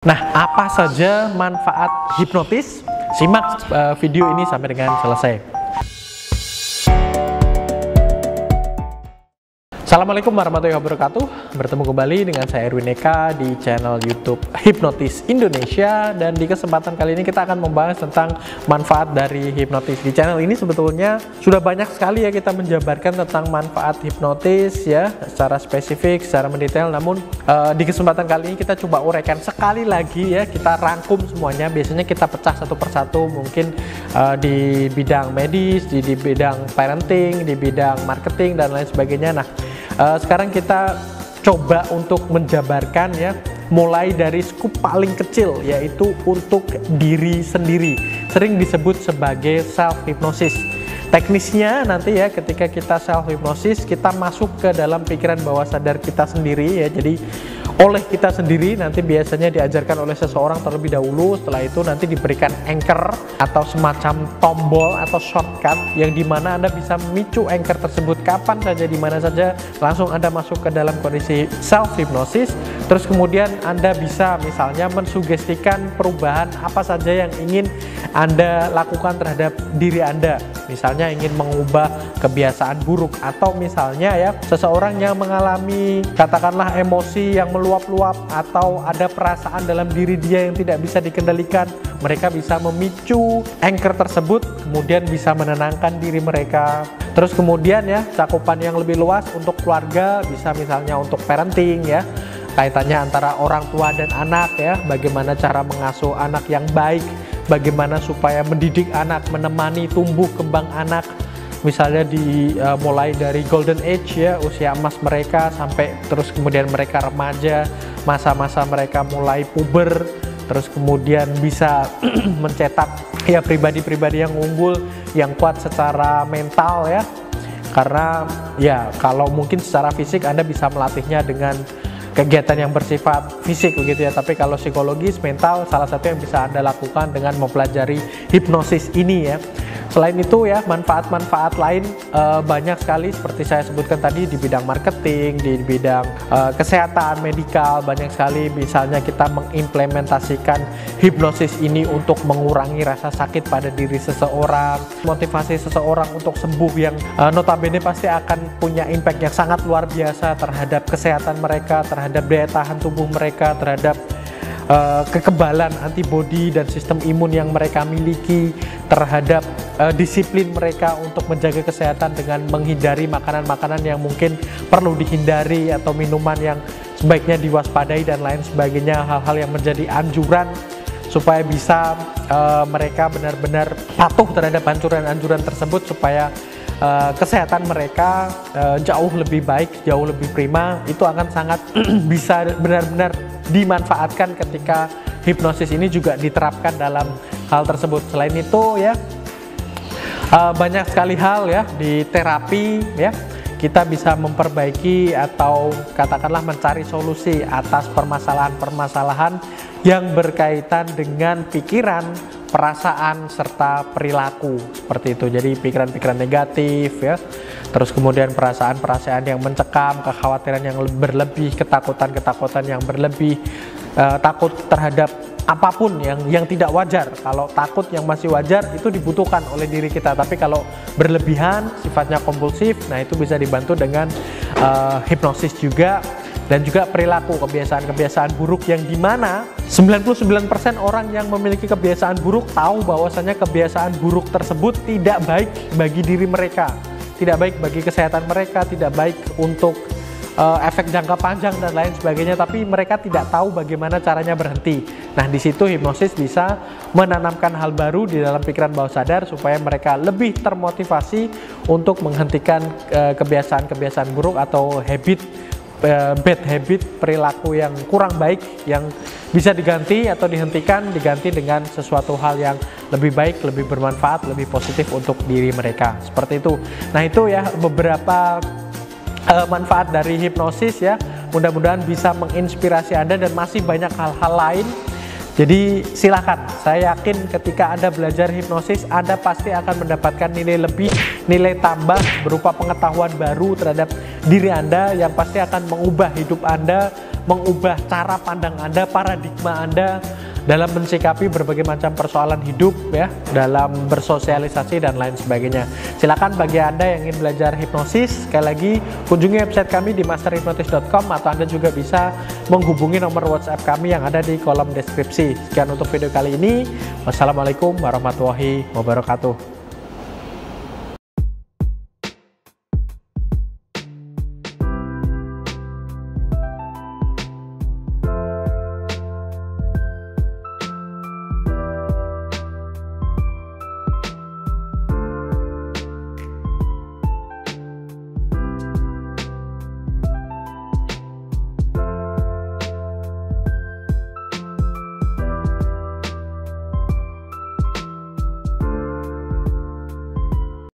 Nah, apa saja manfaat hipnotis? Simak video ini sampai dengan selesai. Assalamualaikum warahmatullahi wabarakatuh. Bertemu kembali dengan saya Erwin Eka di channel YouTube Hipnotis Indonesia, dan di kesempatan kali ini kita akan membahas tentang manfaat dari hipnotis. Di channel ini sebetulnya sudah banyak sekali ya kita menjabarkan tentang manfaat hipnotis ya, secara spesifik, secara mendetail. Namun di kesempatan kali ini kita coba uraikan sekali lagi ya, kita rangkum semuanya. Biasanya kita pecah satu persatu, mungkin di bidang medis, di bidang parenting, di bidang marketing dan lain sebagainya. Nah, sekarang kita coba untuk menjabarkan ya, mulai dari skup paling kecil, yaitu untuk diri sendiri, sering disebut sebagai self hypnosis. Teknisnya nanti ya, ketika kita self hypnosis, kita masuk ke dalam pikiran bawah sadar kita sendiri ya. Jadi oleh kita sendiri nanti biasanya diajarkan oleh seseorang terlebih dahulu. Setelah itu nanti diberikan anchor atau semacam tombol atau shortcut yang dimana Anda bisa memicu anchor tersebut kapan saja, di mana saja, langsung Anda masuk ke dalam kondisi self hypnosis. Terus kemudian Anda bisa misalnya mensugestikan perubahan apa saja yang ingin Anda lakukan terhadap diri Anda. Misalnya ingin mengubah kebiasaan buruk, atau misalnya ya, seseorang yang mengalami katakanlah emosi yang meluap-luap, atau ada perasaan dalam diri dia yang tidak bisa dikendalikan, mereka bisa memicu anchor tersebut, kemudian bisa menenangkan diri mereka. Terus kemudian ya, cakupan yang lebih luas untuk keluarga, bisa misalnya untuk parenting ya, kaitannya antara orang tua dan anak ya, bagaimana cara mengasuh anak yang baik, bagaimana supaya mendidik anak, menemani tumbuh kembang anak, misalnya mulai dari golden age ya, usia emas mereka, sampai terus kemudian mereka remaja, masa-masa mereka mulai puber, terus kemudian bisa mencetak ya pribadi-pribadi yang unggul, yang kuat secara mental ya. Karena ya kalau mungkin secara fisik Anda bisa melatihnya dengan kegiatan yang bersifat fisik begitu ya, tapi kalau psikologis, mental, salah satu yang bisa Anda lakukan dengan mempelajari hipnosis ini ya. Selain itu ya, manfaat-manfaat lain banyak sekali seperti saya sebutkan tadi, di bidang marketing, di bidang kesehatan medikal, banyak sekali. Misalnya kita mengimplementasikan hipnosis ini untuk mengurangi rasa sakit pada diri seseorang, motivasi seseorang untuk sembuh, yang notabene pasti akan punya impact yang sangat luar biasa terhadap kesehatan mereka, terhadap daya tahan tubuh mereka, terhadap kekebalan antibodi dan sistem imun yang mereka miliki, terhadap disiplin mereka untuk menjaga kesehatan dengan menghindari makanan-makanan yang mungkin perlu dihindari, atau minuman yang sebaiknya diwaspadai dan lain sebagainya, hal-hal yang menjadi anjuran supaya bisa mereka benar-benar patuh terhadap anjuran-anjuran tersebut, supaya kesehatan mereka jauh lebih baik, jauh lebih prima. Itu akan sangat bisa benar-benar dimanfaatkan ketika hipnosis ini juga diterapkan dalam hal tersebut. Selain itu ya, banyak sekali hal ya di terapi ya, kita bisa memperbaiki atau katakanlah mencari solusi atas permasalahan-permasalahan yang berkaitan dengan pikiran, perasaan, serta perilaku seperti itu. Jadi pikiran-pikiran negatif ya, terus kemudian perasaan-perasaan yang mencekam, kekhawatiran yang berlebih, ketakutan-ketakutan yang berlebih, takut terhadap apapun yang tidak wajar. Kalau takut yang masih wajar itu dibutuhkan oleh diri kita, tapi kalau berlebihan, sifatnya kompulsif, nah itu bisa dibantu dengan hipnosis juga. Dan juga perilaku, kebiasaan-kebiasaan buruk, yang dimana 99% orang yang memiliki kebiasaan buruk tahu bahwasanya kebiasaan buruk tersebut tidak baik bagi diri mereka, tidak baik bagi kesehatan mereka, tidak baik untuk efek jangka panjang dan lain sebagainya, tapi mereka tidak tahu bagaimana caranya berhenti. Nah, di situ hipnosis bisa menanamkan hal baru di dalam pikiran bawah sadar supaya mereka lebih termotivasi untuk menghentikan kebiasaan-kebiasaan buruk atau bad habit, perilaku yang kurang baik, yang bisa diganti atau dihentikan, diganti dengan sesuatu hal yang lebih baik, lebih bermanfaat, lebih positif untuk diri mereka, seperti itu. Nah, itu ya beberapa manfaat dari hipnosis ya, mudah-mudahan bisa menginspirasi Anda, dan masih banyak hal-hal lain. Jadi silakan, saya yakin ketika Anda belajar hipnosis, Anda pasti akan mendapatkan nilai lebih, nilai tambah berupa pengetahuan baru terhadap diri Anda yang pasti akan mengubah hidup Anda, mengubah cara pandang Anda, paradigma Anda dalam mensikapi berbagai macam persoalan hidup ya, dalam bersosialisasi dan lain sebagainya. Silakan bagi Anda yang ingin belajar hipnosis, sekali lagi kunjungi website kami di masterhypnotis.com, atau Anda juga bisa menghubungi nomor WhatsApp kami yang ada di kolom deskripsi. Sekian untuk video kali ini. Wassalamualaikum warahmatullahi wabarakatuh.